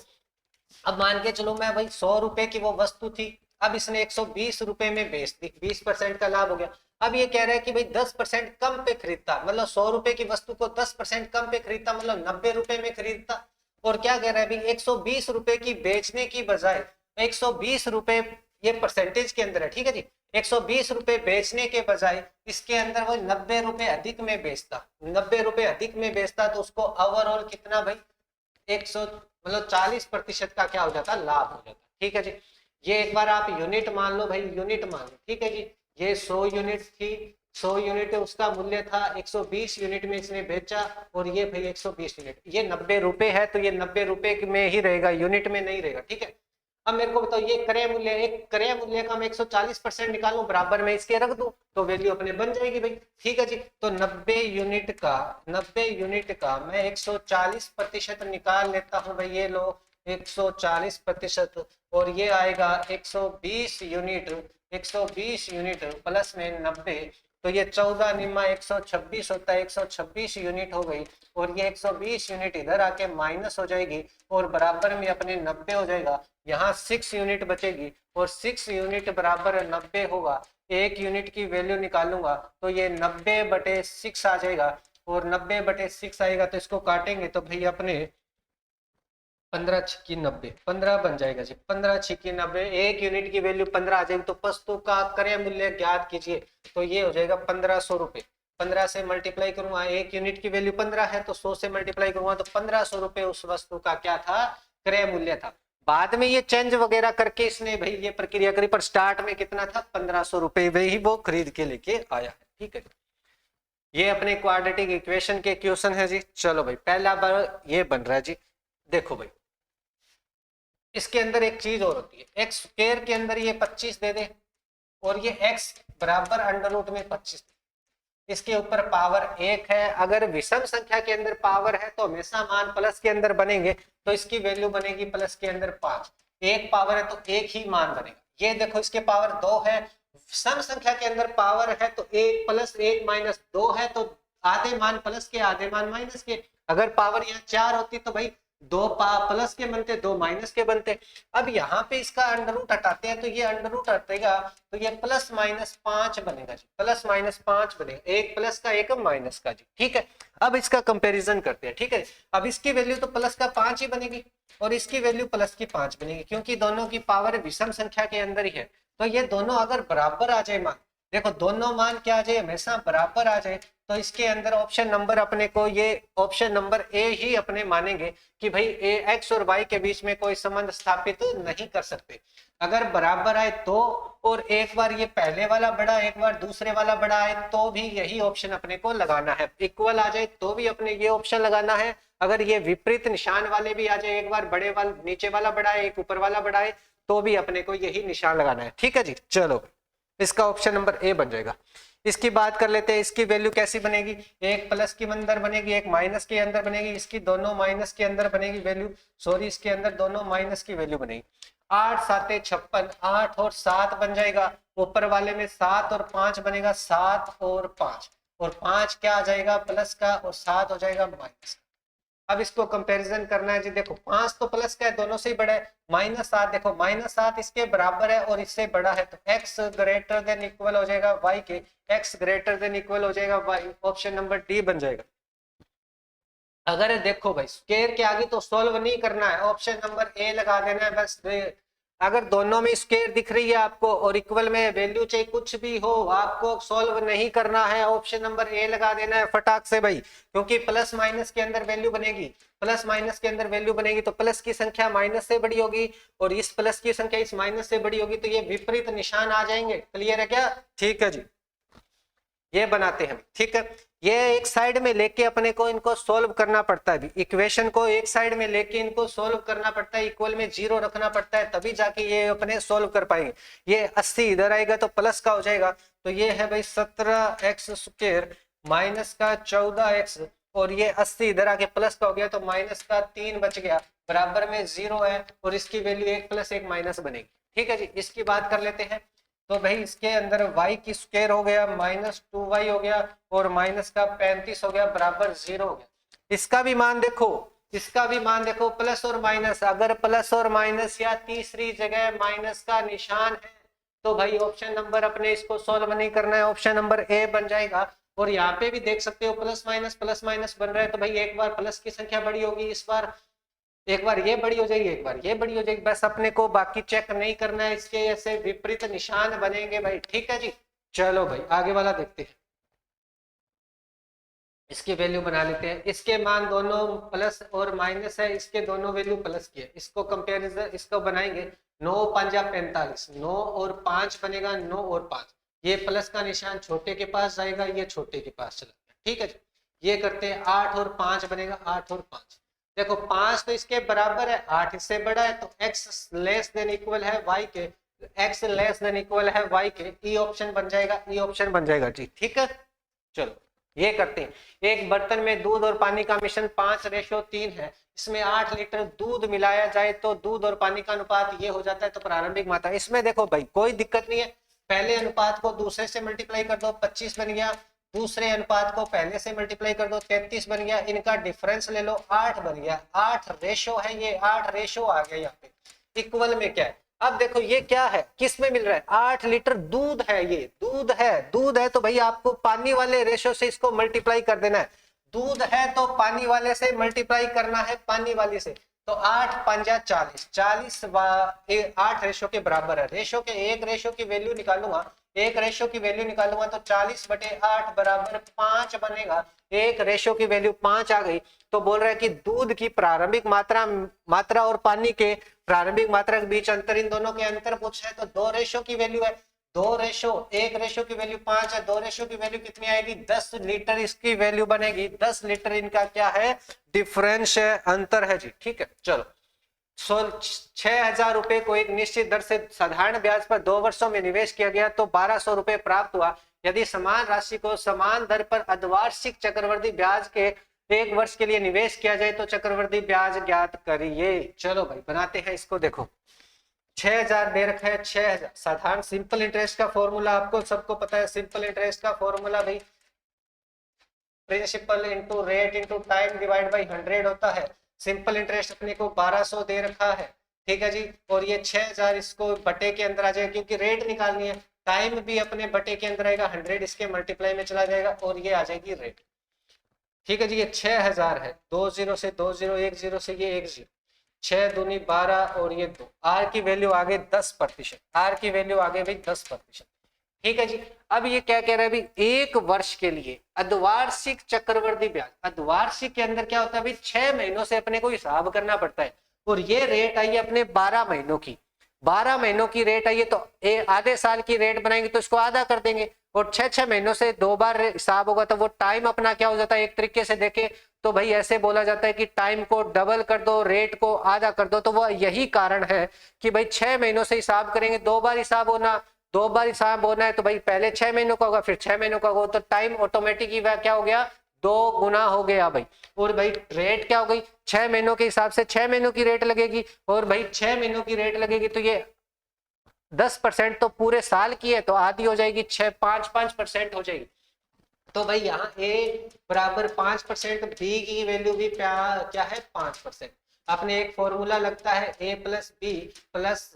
अब मान के चलो मैं भाई 100 रुपए की वो वस्तु थी, अब इसने 120 रुपए में बेच दी, 20% का लाभ हो गया। अब ये कह रहा है कि भाई 10% कम पे खरीदता, मतलब 100 रुपए की वस्तु को 10% कम पे खरीदता, मतलब 90 रुपए में खरीदता। और क्या कह रहा है भाई 120 रुपए की बेचने की बजाय 120 रुपए, ये परसेंटेज के अंदर है। ठीक है जी, 120 रुपए बेचने के बजाय इसके अंदर वो 90 रुपए अधिक में बेचता, 90 रुपए अधिक में बेचता तो उसको ओवरऑल कितना भाई 100, मतलब 40% का क्या हो जाता, लाभ हो जाता। ठीक है जी, ये एक बार आप यूनिट मान लो भाई, यूनिट मान लो। ठीक है जी, ये 100 यूनिट थी, 100 यूनिट उसका मूल्य था, 120 यूनिट में इसने बेचा और ये भाई 120 यूनिट, ये 90 रुपए है तो ये 90 रुपए में ही रहेगा, यूनिट में नहीं रहेगा। ठीक है, अब मेरे को बताओ ये क्रय मूल्य, एक क्रय मूल्य का मैं 140% निकालूं, बराबर में इसके रख दूं तो वैल्यू अपने बन जाएगी भाई। ठीक है जी, तो 90 यूनिट का मैं 140% निकाल लेता हूं भाई। ये लो 140% और ये आएगा 120 यूनिट, 120 यूनिट प्लस में 90 तो ये 14 निम्मा 126 होता है, 126 यूनिट हो गई। और ये 120 यूनिट इधर आके माइनस हो जाएगी और बराबर में अपने 90 हो जाएगा। यहाँ 6 यूनिट बचेगी और 6 यूनिट बराबर 90 होगा। एक यूनिट की वैल्यू निकालूंगा तो ये 90/6 आ जाएगा और 90/6 आएगा तो इसको काटेंगे तो भाई अपने 15 छिक्की 90, 15 बन जाएगा जी, 15 छिक्की 90, एक यूनिट की वैल्यू 15 आ जाएगी। तो वस्तु का क्रय मूल्य ज्ञात कीजिए तो ये हो जाएगा 1500 रुपए। 15 से मल्टीप्लाई करूंगा, एक यूनिट की वैल्यू 15 है तो 100 से मल्टीप्लाई करूंगा तो 1500 रुपए उस वस्तु का क्या था, क्रय मूल्य था। बाद में ये चेंज वगैरह करके इसने भाई ये प्रक्रिया करी, पर स्टार्ट में कितना था 1500 रुपए, वही वो खरीद के लेके आया है। ठीक है, ये अपने क्वाड्रेटिक इक्वेशन के क्वेश्चन है जी। चलो भाई पहला बार ये बन रहा है जी। देखो भाई इसके अंदर एक चीज और होती है, एक्स स्क्वायर के अंदर ये 25 दे दे और ये x बराबर अंडर रूट में 25, इसके ऊपर पावर 1 है। अगर विषम संख्या के अंदर पावर है तो हमेशा मान प्लस के अंदर बनेंगे, तो इसकी वैल्यू बनेगी प्लस के अंदर 5। एक पावर है तो एक ही मान बनेगा। ये देखो इसके पावर 2 है, सम संख्या के अंदर पावर है तो 1 + 1 - 2 है तो आधे मान प्लस के आधे मान माइनस के। अगर पावर यहाँ 4 होती तो भाई दो प्लस के बनते, दो माइनस के बनते। अब यहाँ पे इसका अंडर रूट हटाते हैं तो ये अंडर रूट हटेगा तो ये प्लस माइनस 5 बनेगा जी, प्लस माइनस 5 बनेगा, एक प्लस का एक माइनस का जी, ठीक है। अब इसका कंपैरिजन करते हैं, ठीक है। अब इसकी वैल्यू तो प्लस का 5 ही बनेगी और इसकी वैल्यू प्लस की 5 बनेगी, क्योंकि दोनों की पावर विषम संख्या के अंदर ही है। तो ये दोनों अगर बराबर आ जाए मान, देखो दोनों मान क्या आ जाए, हमेशा बराबर आ जाए, तो इसके अंदर ऑप्शन नंबर अपने को, ये ऑप्शन नंबर ए ही अपने मानेंगे कि भाई ए एक्स और वाई के बीच में कोई संबंध स्थापित नहीं कर सकते। अगर बराबर आए तो, और एक बार ये पहले वाला बड़ा एक बार दूसरे वाला बड़ा आए तो भी यही ऑप्शन अपने को लगाना है। इक्वल आ जाए तो भी अपने ये ऑप्शन लगाना है। अगर ये विपरीत निशान वाले भी आ जाए, एक बार बड़े वाला नीचे वाला बड़ा है एक ऊपर वाला बड़ा है, तो भी अपने को यही निशान लगाना है, ठीक है जी। चलो इसका ऑप्शन नंबर ए बन जाएगा। इसकी बात कर लेते हैं, इसकी वैल्यू कैसी बनेगी, एक प्लस के अंदर बनेगी एक माइनस के अंदर बनेगी, इसकी दोनों माइनस के अंदर बनेगी वैल्यू, सॉरी इसके अंदर दोनों माइनस की वैल्यू बनेगी। 8 7 56, 8 और 7 बन जाएगा, ऊपर वाले में 7 और 5 बनेगा, 7 और 5, और 5 क्या आ जाएगा प्लस का और 7 हो जाएगा माइनस का। अब इसको कंपैरिजन करना है जी, देखो 5 तो प्लस का है, दोनों से ही बड़ा है, माइनस 7 देखो माइनस 7 इसके बराबर है और इससे बड़ा है, तो x ग्रेटर देन इक्वल हो जाएगा y के, x ग्रेटर देन इक्वल हो जाएगा y, ऑप्शन नंबर डी बन जाएगा। अगर देखो भाई स्क्वायर के आगे तो सॉल्व नहीं करना है, ऑप्शन नंबर ए लगा देना है बस। अगर दोनों में स्क्वायर दिख रही है आपको और इक्वल में वैल्यू चाहे कुछ भी हो, आपको सॉल्व नहीं करना है, ऑप्शन नंबर ए लगा देना है फटाक से भाई, क्योंकि प्लस माइनस के अंदर वैल्यू बनेगी, प्लस माइनस के अंदर वैल्यू बनेगी तो प्लस की संख्या माइनस से बड़ी होगी और इस प्लस की संख्या इस माइनस से बड़ी होगी, तो ये विपरीत निशान आ जाएंगे। क्लियर है क्या, ठीक है जी, ये बनाते हैं, ठीक है। ये एक साइड में लेके अपने को इनको सोल्व करना पड़ता है, इक्वेशन को एक साइड में लेके इनको सोल्व करना पड़ता है, इक्वल में 0 रखना पड़ता है, तभी जाके ये अपने सोल्व कर पाएंगे। ये 80 इधर आएगा तो प्लस का हो जाएगा, तो ये है भाई 17x स्क्वायर माइनस का 14x, और ये 80 इधर आके प्लस का हो गया तो माइनस का 3 बच गया, बराबर में 0 है और इसकी वैल्यू 1 प्लस 1 माइनस बनेगी, ठीक है जी। इसकी बात कर लेते हैं, तो भाई इसके अंदर y की स्क्वायर हो गया माइनस 2y हो गया और माइनस का 35 हो गया, बराबर 0 हो गया। इसका भी मान देखो, इसका भी मान देखो, प्लस और माइनस, अगर प्लस और माइनस या तीसरी जगह माइनस का निशान है तो भाई ऑप्शन नंबर अपने इसको सॉल्व नहीं करना है, ऑप्शन नंबर ए बन जाएगा। और यहाँ पे भी देख सकते हो प्लस माइनस बन रहा है, तो भाई एक बार प्लस की संख्या बड़ी होगी, इस बार एक बार ये बड़ी हो जाएगी एक बार ये बड़ी हो जाएगी, बस अपने को बाकी चेक नहीं करना है, इसके ऐसे विपरीत निशान बनेंगे भाई, ठीक है जी। चलो भाई आगे वाला देखते हैं, इसकी वैल्यू बना लेते हैं। इसके मान दोनों प्लस और माइनस है, इसके दोनों वैल्यू प्लस की है, इसको कंपेरिजन इसको बनाएंगे, 9 5 45, 9 और 5 बनेगा 9 और 5, ये प्लस का निशान छोटे के पास जाएगा, ये छोटे के पास चला गया, ठीक है जी। ये करते हैं 8 और 5 बनेगा 8 और 5, देखो 5 तो इसके बराबर है, 8 इससे बड़ा है, तो x लेस देन इक्वल है y के, x लेस देन इक्वल है y के, ई ऑप्शन बन जाएगा, ई ऑप्शन बन जाएगा जी, ठीक है। चलो ये करते हैं, एक बर्तन में दूध और पानी का मिश्रण 5:3 है, इसमें 8 लीटर दूध मिलाया जाए तो दूध और पानी का अनुपात ये हो जाता है, तो प्रारंभिक मात्रा, इसमें देखो भाई कोई दिक्कत नहीं है, पहले अनुपात को दूसरे से मल्टीप्लाई कर दो 25 बन गया, दूसरे अनुपात को पहले से मल्टीप्लाई कर दो 33 बन गया, इनका डिफरेंस ले लो 8 बन गया, 8 रेशो है, ये 8 रेशो आ गया यहाँ पे, इक्वल में क्या है। अब देखो ये क्या है, किस में मिल रहा है, 8 लीटर दूध है, ये दूध है तो भाई आपको पानी वाले रेशो से इसको मल्टीप्लाई कर देना है, दूध है तो पानी वाले से मल्टीप्लाई करना है पानी वाली से, तो 8 5 40, 40 8 रेशो के बराबर है, रेशो के एक रेशो की वैल्यू निकालूंगा, एक रेशो की वैल्यू निकालूंगा तो 40/8 बराबर 5 बनेगा, एक रेशो की वैल्यू 5 आ गई, तो बोल रहा है कि दूध की प्रारंभिक मात्रा और पानी के प्रारंभिक मात्रा के बीच अंतर, इन दोनों के अंतर पूछा है, तो 2 रेशो की वैल्यू है, 2 रेशो, एक रेशो की वैल्यू 5 है, 2 रेशो की वैल्यू कितनी आएगी 10 लीटर इसकी वैल्यू बनेगी, 10 लीटर इनका क्या है डिफरेंस है, अंतर है जी, ठीक है। चलो 6,000 रुपए को एक निश्चित दर से साधारण ब्याज पर 2 वर्षों में निवेश किया गया तो 1,200 रुपए प्राप्त हुआ, यदि समान राशि को समान दर पर अर्धवार्षिक चक्रवृद्धि ब्याज के 1 वर्ष के लिए निवेश किया जाए तो चक्रवृद्धि ब्याज ज्ञात करिए। चलो भाई बनाते हैं इसको, देखो 6,000 दे रखा है, 6,000 साधारण सिंपल इंटरेस्ट का फॉर्मूला आपको सबको पता है, सिंपल इंटरेस्ट का फॉर्मूला भाई principal into rate into time divide by 100 होता है, सिंपल इंटरेस्ट अपने को 1200 दे रखा है, ठीक है जी, और ये 6000 इसको बटे के अंदर आ जाएगा क्योंकि रेट निकालनी है, टाइम भी अपने बटे के अंदर आएगा, 100 इसके मल्टीप्लाई में चला जाएगा और ये आ जाएगी रेट, ठीक है जी। ये 6000 है, 20 से 20, 10 से ये 10, 6 दूनी 12 और ये 2, आर की वैल्यू आ गई 10%, आर की वैल्यू आ गई भाई 10%, ठीक है जी। अब ये क्या कह रहा है भाई, एक वर्ष के लिए अर्धवार्षिक चक्रवृद्धि ब्याज, अर्धवार्षिक के अंदर क्या होता है भाई 6 महीनों से अपने को हिसाब करना पड़ता है, और ये रेट आई है अपने 12 महीनों की, 12 महीनों की रेट आई है, तो आधे साल की रेट बनाएंगे तो इसको आधा कर देंगे, और 6 महीनों से 2 बार हिसाब होगा तो वो टाइम अपना क्या हो जाता है, एक तरीके से देखे तो भाई ऐसे बोला जाता है कि टाइम को डबल कर दो, रेट को आधा कर दो, तो वह यही कारण है कि भाई 6 महीनों से हिसाब करेंगे, 2 बार हिसाब होना, 2 बार हिसाब होना है तो भाई पहले 6 महीनों का होगा फिर 6 महीनों का होगा, तो टाइम ऑटोमेटिक ही क्या हो गया, 2 गुना हो गया भाई। और भाई रेट क्या हो गई, 6 महीनों के हिसाब से 6 महीनों की रेट लगेगी, और भाई 6 महीनों की रेट लगेगी तो ये 10% तो पूरे साल की है, तो आधी हो जाएगी, 5% हो जाएगी, तो भाई यहाँ ए बराबर 5%, बी की वैल्यू भी क्या है 5%। अपने एक फॉर्मूला लगता है A plus B plus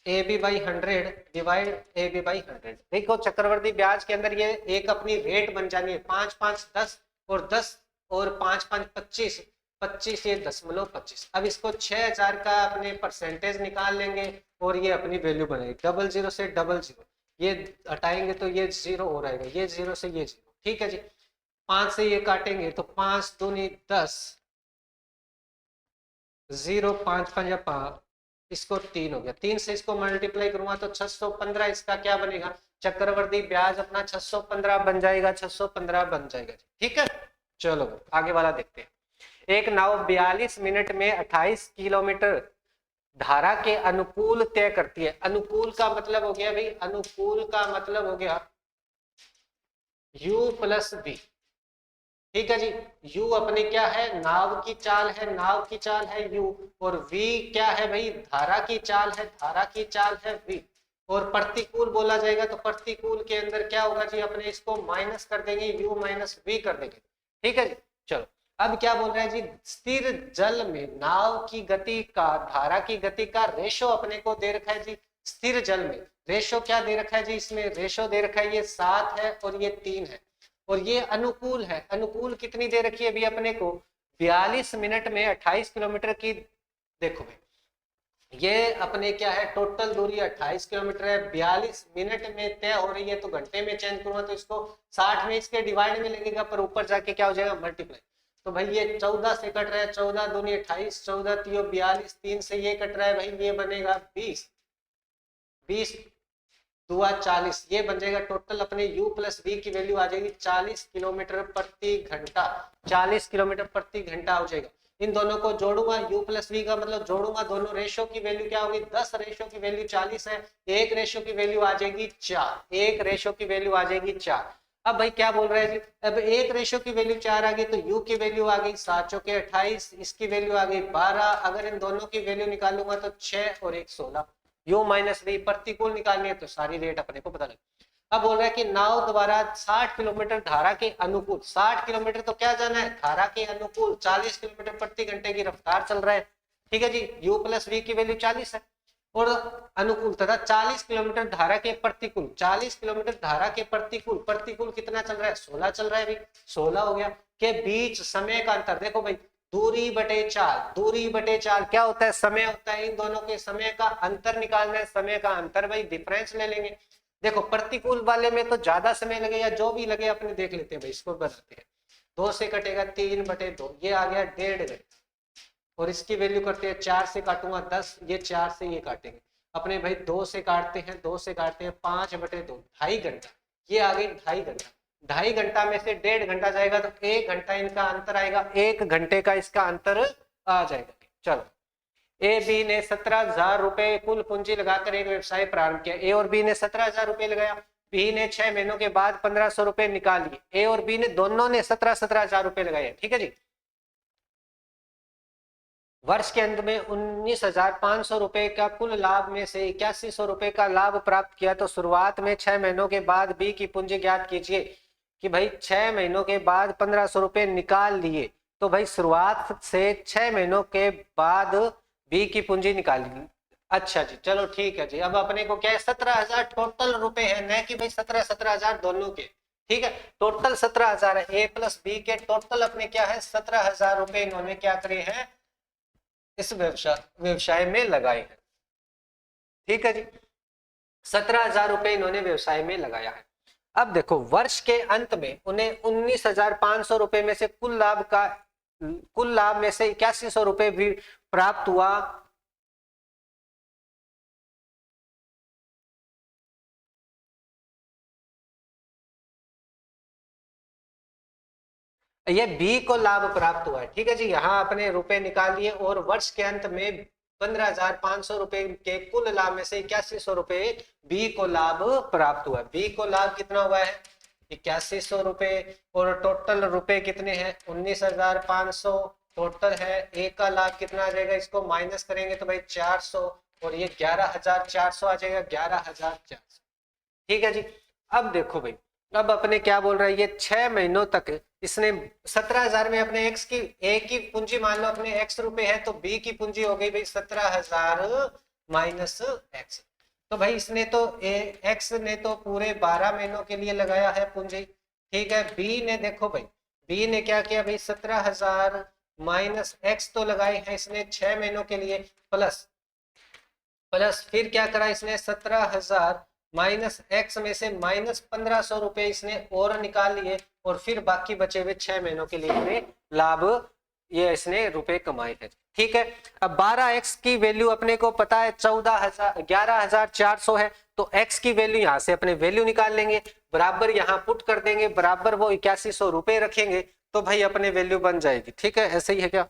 A B by 100 divide A B by 100। देखो चक्रवर्ती ब्याज के अंदर ये एक अपनी रेट बन जानी है, 5 5 10 और 10 और 5 5 25, 25 ये 10.25। अब इसको 6000 का अपने परसेंटेज निकाल लेंगे और ये अपनी वैल्यू बनेगी, 00 से 00 ये हटाएंगे तो ये 0 हो रहेगा, ये 0 से ये 0, ठीक है जी। 5 से ये काटेंगे तो 5 दूनी 10, 0 5 5 5, इसको 3 हो गया, 3 से इसको मल्टीप्लाई करूंगा तो 615, इसका क्या बनेगा, चक्रवर्ती ब्याज अपना 615 बन जाएगा, 615 बन जाएगा, ठीक है। चलो आगे वाला देखते हैं। एक नाव 42 मिनट में 28 किलोमीटर धारा के अनुकूल तय करती है। अनुकूल का मतलब हो गया भाई, अनुकूल का मतलब हो गया u प्लस बी, ठीक है जी। u अपने क्या है, नाव की चाल है, नाव की चाल है u, और v क्या है भाई, धारा की चाल है, धारा की चाल है v, और प्रतिकूल बोला जाएगा तो प्रतिकूल के अंदर क्या होगा जी, अपने इसको माइनस कर देंगे, u माइनस v कर देंगे, ठीक है जी। चलो अब क्या बोल रहा है जी, स्थिर जल में नाव की गति का धारा की गति का रेशो अपने को दे रखा है जी। स्थिर जल में रेशो क्या दे रखा है जी, इसमें रेशो दे रखा है, ये 7 है और ये 3 है, और ये अनुकूल है। अनुकूल कितनी दे रखी है अभी अपने को, 42 मिनट में 28 किलोमीटर की। देखो भाई ये अपने क्या है, टोटल दूरी 28 किलोमीटर है, 42 मिनट में तय हो रही है, तो घंटे में चेंज करूंगा तो इसको 60 में इसके डिवाइड में लगेगा, पर ऊपर जाके क्या हो जाएगा, मल्टीप्लाई। तो भाई ये 14 से कट रहा है, 14 दूनी 28, 14 3 42, 3 से ये कट रहा है भाई, ये बनेगा 20, 20 2 40, ये बन जाएगा टोटल अपने u प्लस v की वैल्यू आ जाएगी 40 किलोमीटर प्रति घंटा, 40 किलोमीटर प्रति घंटा हो जाएगा। इन दोनों को जोड़ूंगा, u प्लस v का मतलब जोड़ूंगा, दोनों रेशो की वैल्यू क्या होगी, 10 रेशो की वैल्यू 40 है, एक रेशो की वैल्यू आ जाएगी 4, एक रेशो की वैल्यू आ जाएगी 4। अब भाई क्या बोल रहा है जी, अब एक रेशो की वैल्यू 4 आ गई तो u की वैल्यू आ गई 7 चौके 28, इसकी वैल्यू आ गई 12, अगर इन दोनों की वैल्यू निकालूंगा तो 6 और 1 16, u माइनस v प्रतिकूल निकालनी है तो सारी रेट अपने को पता लगे। अब बोल रहा है कि नाव द्वारा 60 किलोमीटर धारा के अनुकूल, 60 किलोमीटर तो क्या जाना है, धारा के अनुकूल 40 किलोमीटर प्रति घंटे की रफ्तार चल रहा है, ठीक है जी। u प्लस v की वैल्यू 40 है, और अनुकूल तथा 40 किलोमीटर धारा के प्रतिकूल, 40 किलोमीटर धारा के प्रतिकूल, प्रतिकूल कितना चल रहा है, 16 चल रहा है भाई, 16 हो गया, के बीच समय का अंतर। देखो भाई दूरी बटे चाल, दूरी बटे चाल क्या होता है, समय होता है, इन दोनों के समय का अंतर निकालना है, समय का अंतर भाई डिफरेंस ले लेंगे। देखो प्रतिकूल वाले में तो ज्यादा समय लगे या जो भी लगे अपने देख लेते हैं भाई, इसको बनाते हैं, 2 से कटेगा 3 बटे 2, ये आ गया 1.5 घंटा, और इसकी वैल्यू करते हैं 4 से काटूंगा 10, ये 4 से ये काटेंगे अपने भाई, 2 से काटते हैं, 2 से काटते हैं 5 बटे 2, 2.5 घंटा, ये आ गई 2.5 घंटा। 2.5 घंटा में से 1.5 घंटा जाएगा तो 1 घंटा इनका अंतर आएगा, 1 घंटे का इसका अंतर आ जाएगा। चलो ए बी ने 17,000 रुपए कुल पूंजी लगाकर एक व्यवसाय प्रारंभ किया। ए और बी ने 17,000 रुपए लगाया, बी ने 6 महीनों के बाद 1500 रुपए निकाल लिए। ए और बी ने दोनों ने 17,000 रुपए लगाए, ठीक है जी। वर्ष के अंत में 19,500 रुपए का कुल लाभ में से 8100 रुपए का लाभ प्राप्त किया, तो शुरुआत में 6 महीनों के बाद बी की पूंजी ज्ञात कीजिए। कि भाई 6 महीनों के बाद 1500 रुपए निकाल लिए तो भाई शुरुआत से 6 महीनों के बाद बी की पूंजी निकाली। अच्छा जी, चलो ठीक है जी। अब अपने को क्या है, 17,000 टोटल रुपए है, न कि भाई 17,000 दोनों के। ठीक है, टोटल 17,000 है। ए प्लस बी के टोटल अपने क्या है, 17,000 रुपए इन्होंने क्या करे हैं, इस व्यवसाय में लगाए हैं। ठीक है जी, 17,000 रुपए इन्होंने व्यवसाय में लगाया है। अब देखो, वर्ष के अंत में उन्हें 19,500 रुपए में से कुल लाभ में से 8100 रुपए भी प्राप्त हुआ। ये बी को लाभ प्राप्त हुआ है। ठीक है जी, यहाँ अपने रुपए निकाल लिए और वर्ष के अंत में 15,500 रुपए के कुल लाभ में से 8100 रुपए बी को लाभ प्राप्त हुआ है। बी को लाभ कितना हुआ है, 8100 रुपए। और टोटल रुपए कितने हैं, 19,500 टोटल है। ए का लाभ कितना आ जाएगा, इसको माइनस करेंगे तो भाई 400, और ये 11,400 आ जाएगा, 11,400। ठीक है जी। अब देखो भाई, अब अपने क्या बोल रहे हैं, ये 6 महीनों तक इसने 17,000 में अपने एक्स की, ए की पूंजी मान लो अपने एक्स रुपए है, तो बी की पूंजी हो गई भाई 17,000 माइनस एक्स। तो भाई इसने तो एक्स ने तो पूरे 12 महीनों के लिए लगाया है पूंजी। ठीक है, बी ने देखो भाई, बी ने क्या किया भाई, 17,000 माइनस एक्स तो लगाए हैं इसने 6 महीनों के लिए, प्लस फिर क्या करा इसने, 17,000 माइनस एक्स में से माइनस 1,500 रुपए इसने और निकाल लिए, और फिर बाकी बचे हुए 6 महीनों के लिए लाभ ये इसने रुपए कमाए हैं। ठीक है, अब 12x की वैल्यू अपने को पता है 11,400 है, तो x की वैल्यू यहां से अपने वैल्यू निकाल लेंगे, बराबर यहां पुट कर देंगे, बराबर वो 8100 रुपए रखेंगे, तो भाई अपने वैल्यू बन जाएगी। ठीक है, ऐसे ही है क्या।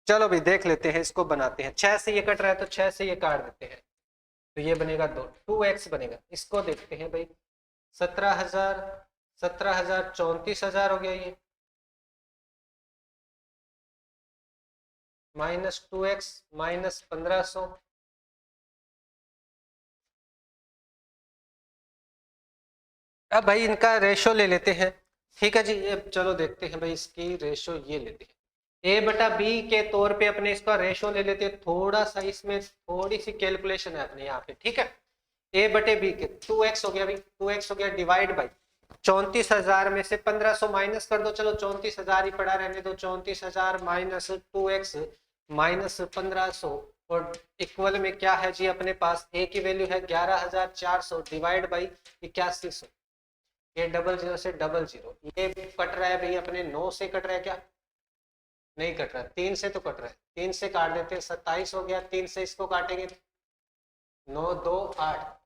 चलो भाई देख लेते हैं, इसको बनाते हैं। 6 से ये कट रहा है तो 6 से ये काट देते हैं, तो ये बनेगा 2x बनेगा। इसको देखते हैं भाई, 17,000 17,000 34,000 हो गया ये, माइनस 2x माइनस 1,500। अब भाई इनका रेशो ले लेते हैं। ठीक है जी, ये चलो देखते हैं भाई, इसकी रेशो ये लेते हैं, ए बटा बी के तौर पे अपने इसका रेशो ले लेते हैं। थोड़ा सा इसमें थोड़ी सी कैलकुलेशन है अपने यहाँ पे। ठीक है, ए बटे बी के 2x हो गया भाई, 2x हो गया, डिवाइड बाई 34,000 में से 1,500 माइनस कर दो, चलो 34,000 ही पड़ा रहने दो, 34,000 माइनस 2x माइनस 1,500, और इक्वल में क्या है जी अपने पास, ए की वैल्यू है 11,400 डिवाइड बाई 8100। ये 00 से 00, ये कट रहा है भाई अपने 9 से कट रहा है क्या, नहीं कट रहा, 3 से तो कट रहा है, 3 से काट देते हैं, 27 हो गया, 3 से इसको काटेंगे 9 2 8।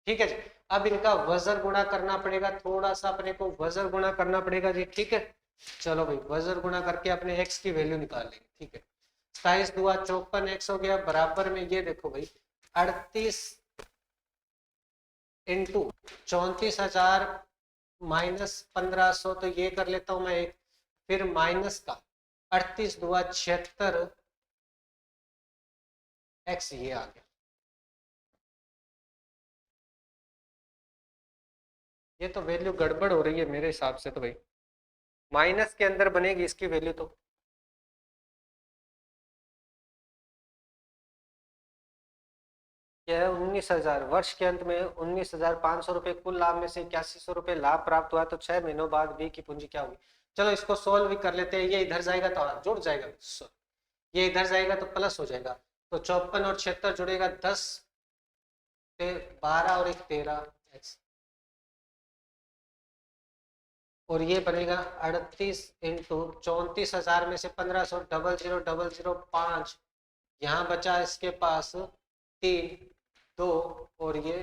ठीक है जी, अब इनका वजन गुणा करना पड़ेगा, थोड़ा सा अपने को वजन गुणा करना पड़ेगा जी। ठीक है, चलो भाई वजन गुणा करके अपने x की वैल्यू निकाल लेंगे। ठीक है, 27 दुआ 54x हो गया, बराबर में ये देखो भाई 38 इंटू 34,000 माइनस 1,500, तो ये कर लेता हूं मैं एक, फिर माइनस का 38 दुआ 76 x, ये आ गया। ये तो वैल्यू गड़बड़ हो रही है मेरे हिसाब से, तो भाई माइनस के अंदर बनेगी इसकी वैल्यू, तो यह 19,000 वर्ष के अंत में 19,500 रुपए कुल लाभ में से 8100 रुपए लाभ प्राप्त हुआ, तो 6 महीनों बाद बी की पूंजी क्या हुई। चलो इसको सोल्व भी कर लेते हैं, ये इधर जाएगा तो जुड़ जाएगा, ये इधर जाएगा तो प्लस हो जाएगा, तो 54 और 76 जुड़ेगा 10 से 12 और एक 13 x, और ये बनेगा 38 इंटू 34,000 में से 1,500 000005, यहाँ बचा इसके पास 3 2, और ये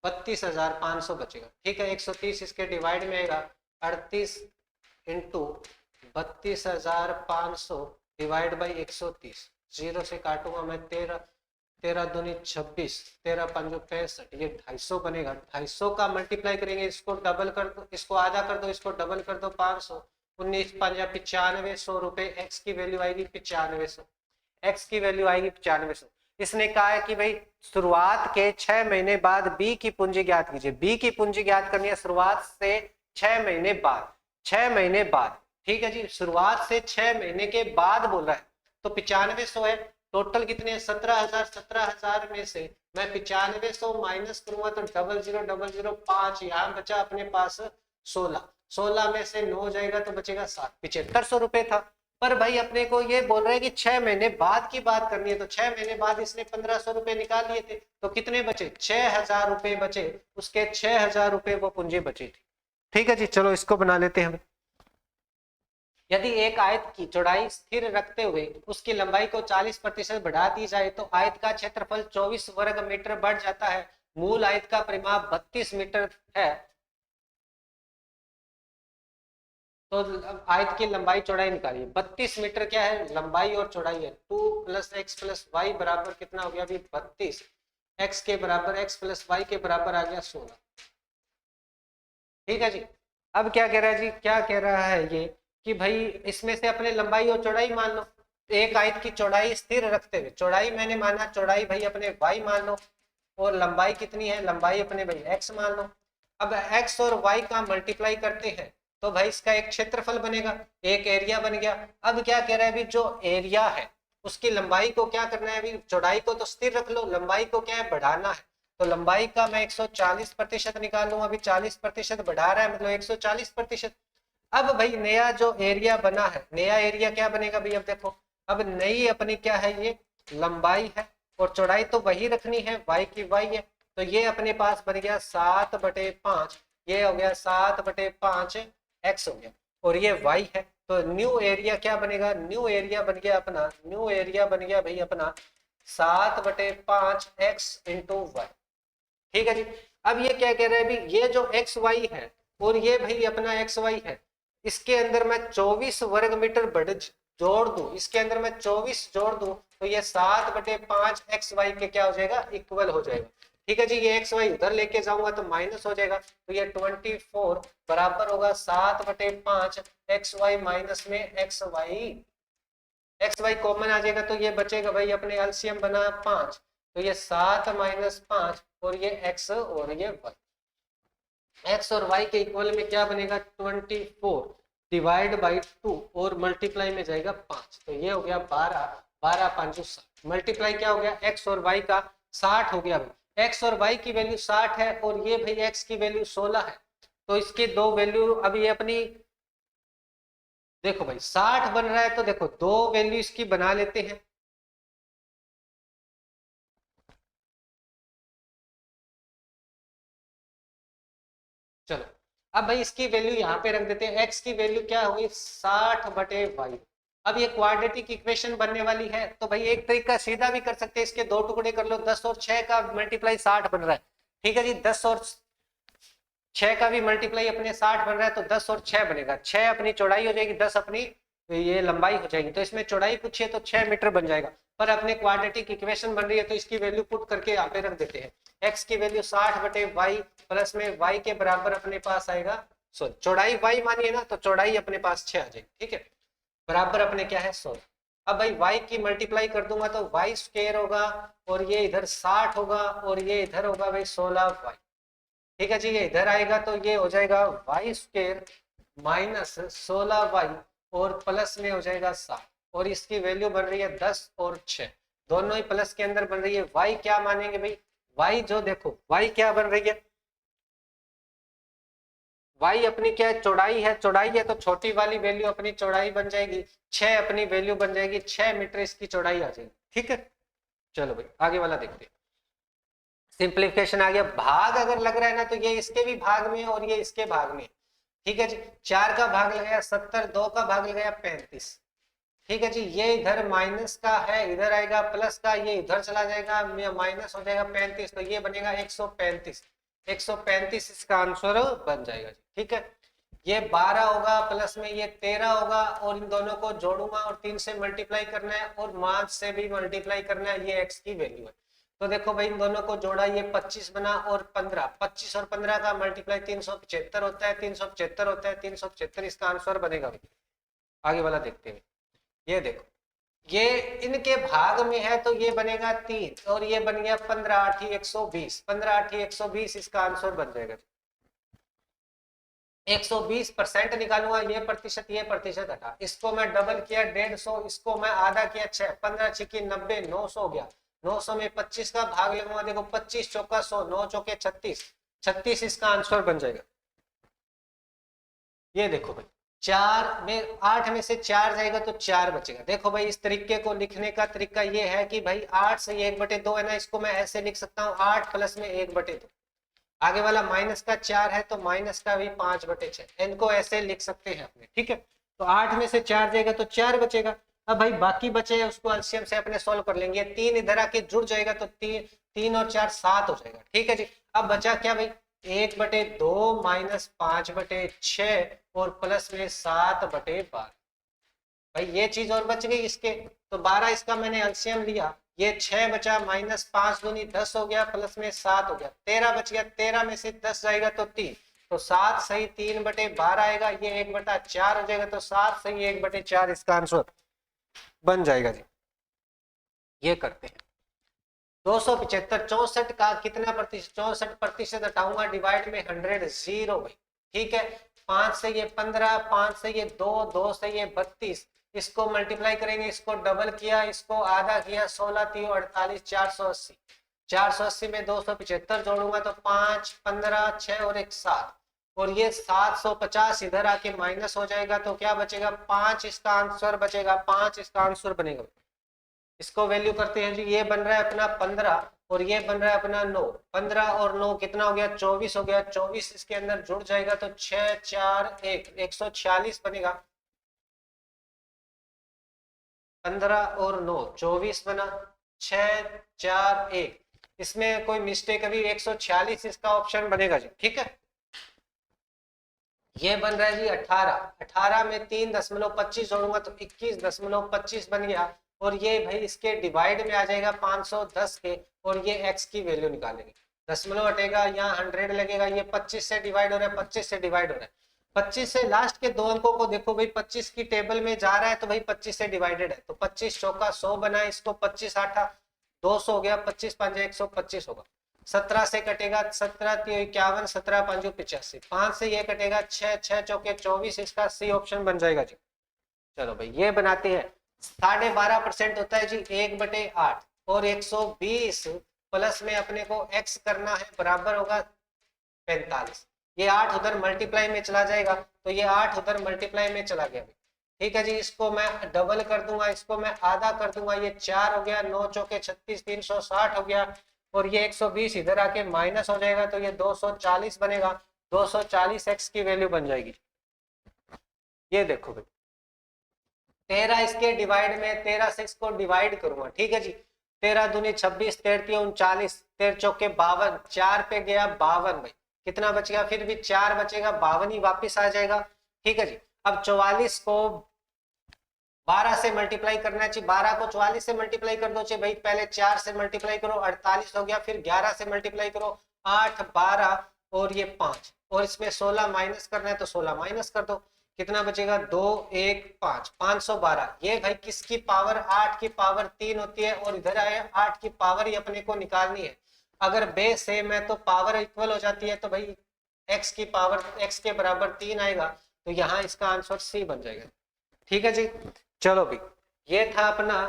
32,500 बचेगा। ठीक है, 130 इसके डिवाइड में आएगा, 38 इंटू 32,500 डिवाइड बाई 130, 0 से काटूंगा मैं 13, 13 दूनी 26, 13 पंजो 65, ये 250 बनेगा। 250 का मल्टीप्लाई करेंगे, इसको डबल कर दो, इसको आधा कर दो, इसको डबल कर दो 500, 95 रुपए, एक्स की वैल्यू आएगी 9500, एक्स की वैल्यू आएगी 9500। इसने कहा है कि भाई शुरुआत के 6 महीने बाद बी की पूंजी ज्ञात कीजिए। बी की पूंजी ज्ञात करनी है शुरुआत से 6 महीने बाद, 6 महीने बाद, ठीक है जी, शुरुआत से 6 महीने के बाद बोल रहा है। तो 9500 है, टोटल कितने हैं 17,000, 17,000 में से मैं 9500 माइनस करूंगा तो 00005, यहाँ बचा अपने पास 16, 16 में से 9 जाएगा तो बचेगा 7, 7500 रुपए था। पर भाई अपने को ये बोल रहे हैं कि 6 महीने बाद की बात करनी है, तो 6 महीने बाद इसने 1500 रुपए निकाल लिए थे, तो कितने बचे 6000 रुपए बचे, उसके 6000 रुपए वो पूंजी बची थी। ठीक है जी, चलो इसको बना लेते हैं हम। यदि एक आयत की चौड़ाई स्थिर रखते हुए उसकी लंबाई को 40% बढ़ा दी जाए तो आयत का क्षेत्रफल 24 वर्ग मीटर बढ़ जाता है। मूल आयत का परिमाप 32 मीटर है, तो आयत की लंबाई चौड़ाई निकालिए। 32 मीटर क्या है, लंबाई और चौड़ाई है। 2 + x + y बराबर कितना हो गया अभी 32, x के बराबर x + y के बराबर आ गया 16। ठीक है जी, अब क्या कह रहा है जी, क्या कह रहा है ये कि भाई इसमें से अपने लंबाई और चौड़ाई मान लो। एक आयत की चौड़ाई स्थिर रखते हुए, चौड़ाई मैंने माना, चौड़ाई भाई अपने y मान लो, और लंबाई कितनी है, लंबाई अपने भाई x मान लो। अब x और y का मल्टीप्लाई करते हैं तो भाई इसका एक क्षेत्रफल बनेगा, एक एरिया बन गया। अब क्या कह रहा है अभी, जो एरिया है उसकी लंबाई को क्या करना है, अभी चौड़ाई को तो स्थिर रख लो, लंबाई को क्या है बढ़ाना है, तो लंबाई का मैं 140% निकालूं, अभी 40% बढ़ा रहा है मतलब 140%। अब भाई नया जो एरिया बना है, नया एरिया क्या बनेगा भाई, अब देखो, अब नई अपनी क्या है, ये लंबाई है और चौड़ाई तो वही रखनी है, y की y है, तो ये अपने पास बन गया 7/5, ये हो गया 7/5 x हो गया, और ये y है, तो न्यू एरिया क्या बनेगा, न्यू एरिया बन गया अपना, न्यू एरिया बन गया भाई अपना 7/5 x × y। ठीक है जी, अब ये क्या कह रहा है भाई, ये जो एक्स वाई है और ये भाई अपना एक्स वाई है, इसके अंदर मैं 24 वर्ग मीटर बढ़ जोड़ दूं, इसके अंदर मैं 24 जोड़ दूं तो ये 7/5 एक्स वाई के क्या हो जाएगा, इक्वल हो जाएगा। ठीक है जी, ये एक्स वाई उधर लेके जाऊंगा तो माइनस हो जाएगा, तो ये 24 बराबर होगा 7/5 एक्स वाई माइनस में एक्स वाई कॉमन आ जाएगा, तो ये बचेगा भाई अपने एलसीएम बना 5, तो ये 7 - 5 और ये x और ये y, x और y के इक्वल में क्या बनेगा 24 डिवाइड बाई 2 और मल्टीप्लाई में जाएगा 5, तो ये हो गया 12, 12 × 5 = 60। मल्टीप्लाई क्या हो गया x और y का 60 हो गया भाई, x और y की वैल्यू 60 है और ये भाई x की वैल्यू 16 है, तो इसके दो वैल्यू अभी अपनी देखो भाई 60 बन रहा है, तो देखो दो वैल्यू इसकी बना लेते हैं। चलो अब भाई इसकी वैल्यू यहाँ पे रख देते हैं, x की वैल्यू क्या होगी 60/y। अब ये क्वाड्रेटिक इक्वेशन बनने वाली है, तो भाई एक तरीका सीधा भी कर सकते हैं, इसके दो टुकड़े कर लो, 10 और 6 का मल्टीप्लाई 60 बन रहा है। ठीक है जी, 10 और 6 का भी मल्टीप्लाई अपने 60 बन रहा है, तो 10 और 6 बनेगा, 6 अपनी चौड़ाई हो जाएगी, 10 अपनी ये लंबाई हो जाएगी, तो इसमें चौड़ाई पूछिए तो 6 मीटर बन जाएगा। पर अपने क्वाड्रेटिक इक्वेशन बन रही है तो इसकी वैल्यू पुट करके यहाँ पे रख देते हैं, x की वैल्यू 60/y प्लस में y के बराबर अपने पास आएगा, सॉरी चौड़ाई y मानिए ना, तो चौड़ाई अपने पास 6 आ जाएगी। ठीक है, बराबर अपने क्या है 100। अब भाई y की मल्टीप्लाई कर दूंगा तो y² होगा और ये इधर 60 होगा और ये इधर होगा भाई 16y। ठीक है जी, ये इधर आएगा तो ये हो जाएगा y² माइनस 16y और प्लस में हो जाएगा 60, और इसकी वैल्यू बन रही है 10 और 6, दोनों ही प्लस के अंदर बन रही है। y क्या मानेंगे भाई, y जो देखो y क्या बन रही है, y अपनी क्या है, चौड़ाई है, चौड़ाई है तो छोटी वाली वैल्यू अपनी चौड़ाई बन जाएगी, 6 अपनी वैल्यू बन जाएगी, 6 मीटर इसकी चौड़ाई आ जाएगी। ठीक है, चलो भाई आगे वाला देखते हैं। सिंप्लीफिकेशन आ गया, भाग अगर लग रहा है ना तो ये इसके भी भाग में है और ये इसके भाग में है। ठीक है जी, 4 का भाग लगाया 70, 2 का भाग लगाया 35। ठीक है जी, ये इधर माइनस का है, इधर आएगा प्लस का, ये इधर चला जाएगा माइनस हो जाएगा 35, तो ये बनेगा 135, 135 इसका आंसर बन जाएगा जी। ठीक है, ये 12 होगा प्लस में ये 13 होगा और इन दोनों को जोड़ूंगा और 3 से मल्टीप्लाई करना है और 5 से भी मल्टीप्लाई करना है, ये x की वैल्यू है। तो देखो भाई इन दोनों को जोड़ा, ये 25 बना और 15, 25 और 15 का मल्टीप्लाई 375 होता है, 375 होता है, 375 इसका आंसर बनेगा भाई। आगे वाला देखते हैं, ये देखो ये इनके भाग में है तो ये बनेगा 3 और ये बन गया 15 8 120, 15 8 120 इसका आंसर बन जाएगा। 120% निकालूंगा, ये प्रतिशत हटा, इसको मैं डबल किया 150, इसको मैं आधा किया 6, 15 छिकी 90, 900 हो गया। 900 में 25 का भाग लगूंगा, देखो 25 चौका 100, 9 चौके 36, 36 इसका आंसर बन जाएगा। ये देखो भाई 4 में 8 में से 4 जाएगा तो 4 बचेगा। देखो भाई इस तरीके को लिखने का तरीका ये है कि भाई 8 से 1/2 है ना, इसको मैं ऐसे लिख सकता हूँ 8 प्लस में 1/2। आगे वाला माइनस का 4 है तो माइनस का भी 5/6, इनको ऐसे लिख सकते हैं अपने, ठीक है। तो 8 में से 4 जाएगा तो 4 बचेगा। अब भाई बाकी बचे है उसको एलसीएम से अपने सॉल्व कर लेंगे। 3 इधर आके जुड़ जाएगा तो 3 और 4 7 हो जाएगा, ठीक है जी। अब बचा क्या भाई, 1/2 माइनस 5/6 और प्लस में 7/12। भाई ये चीज और बच गई इसके, तो 12 इसका मैंने एलसीएम लिया, ये 6 बचा, माइनस 5 दूनी 10 हो गया, प्लस में 7 हो गया, 13 बच गया। 13 में से 10 जाएगा तो 3, तो 7 सही 3/12 आएगा, ये 1/4 हो जाएगा, तो 7 सही 1/4 इसका आंसर बन जाएगा जी। ये करते हैं 275, 64 का कितना प्रतिशत, 64% हटाऊंगा, डिवाइड में 100 0 भाई, ठीक है। 5 से ये 15, 5 से ये 2, 2 से ये 32, इसको मल्टीप्लाई करेंगे, इसको डबल किया, इसको आधा किया, 16 3 48, 480, 480 में 275 जोड़ूंगा तो 5 15 6 और 1 7, और ये 750 इधर आके माइनस हो जाएगा, तो क्या बचेगा 5 इसका आंसर बचेगा, 5 इसका आंसर बनेगा। इसको वैल्यू करते हैं जी, ये बन रहा है अपना 15 और ये बन रहा है अपना 9, 15 और 9 कितना हो गया 24 हो गया, 24 इसके अंदर जुड़ जाएगा तो 6 4 1 146 बनेगा। 15 और 9 24 बना, 6 4 1, इसमें कोई मिस्टेक अभी 146 इसका ऑप्शन बनेगा जी, ठीक है। ये बन रहा है जी 18, 18 में 3.25 जोड़ूंगा तो 21.25 बन गया, और ये भाई इसके डिवाइड में आ जाएगा 510 के, और ये x की वैल्यू निकालेंगे, दशमलव हटेगा, यहाँ 100 लगेगा, ये 25 से डिवाइड हो रहा है, 25 से डिवाइड हो रहा है, 25 से लास्ट के 2 अंकों को देखो भाई 25 की टेबल में जा रहा है तो भाई 25 से डिवाइडेड है, तो 25 चौका 100 बना, इसको 25 8 200 हो गया, 25 5 125 होगा। 17 से कटेगा 17 3 51, 17 5 85, 5 से ये कटेगा 6 6 चौके 24, इसका सी ऑप्शन बन जाएगा जी। चलो भाई ये बनाते हैं, 12.5% होता है जी 1/8, और 120 प्लस में अपने को x करना है, बराबर होगा 45। ये 8 उधर मल्टीप्लाई में चला जाएगा, तो ये 8 उधर मल्टीप्लाई में चला गया, ठीक है जी। इसको मैं डबल कर दूंगा, इसको मैं आधा कर दूंगा, ये 4 हो गया, 9 चौके 36, 360 हो गया, और ये 120 इधर आके माइनस हो जाएगा, तो ये 240 बनेगा, 240 x की वैल्यू बन जाएगी। ये देखो भाई 13 इसके डिवाइड में, 13 से इसको डिवाइड करूंगा, ठीक है जी। 13 दूनी 26, 13 39, 13 चौके 52, 4 पे गया 52 भाई, कितना बचेगा, फिर भी 4 बचेगा, 52 ही वापिस आ जाएगा, ठीक है जी। अब 44 को 12 से मल्टीप्लाई करना चाहिए, 12 को 44 से मल्टीप्लाई कर दो चाहिए भाई, पहले 4 से मल्टीप्लाई करो 48 हो गया, फिर 11 से मल्टीप्लाई करो 8 12 और ये 5, और इसमें 16 माइनस करना है तो 16 माइनस कर दो, कितना बचेगा 2 1 5, 512। ये भाई किसकी पावर, 8 की पावर 3 होती है, और इधर आए 8 की पावर ही अपने को निकालनी है। अगर बेस सेम है तो पावर इक्वल हो जाती है, तो भाई x की पावर x के बराबर 3 आएगा, तो यहाँ इसका आंसर सी बन जाएगा, ठीक है जी। चलो भाई ये था अपना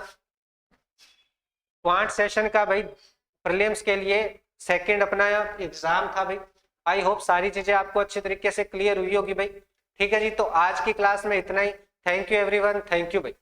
क्वांट सेशन का भाई प्रीलिम्स के लिए सेकंड अपना एग्जाम था भाई। आई होप सारी चीजें आपको अच्छे तरीके से क्लियर हुई होगी भाई, ठीक है जी। तो आज की क्लास में इतना ही, thank you everyone, thank you भाई।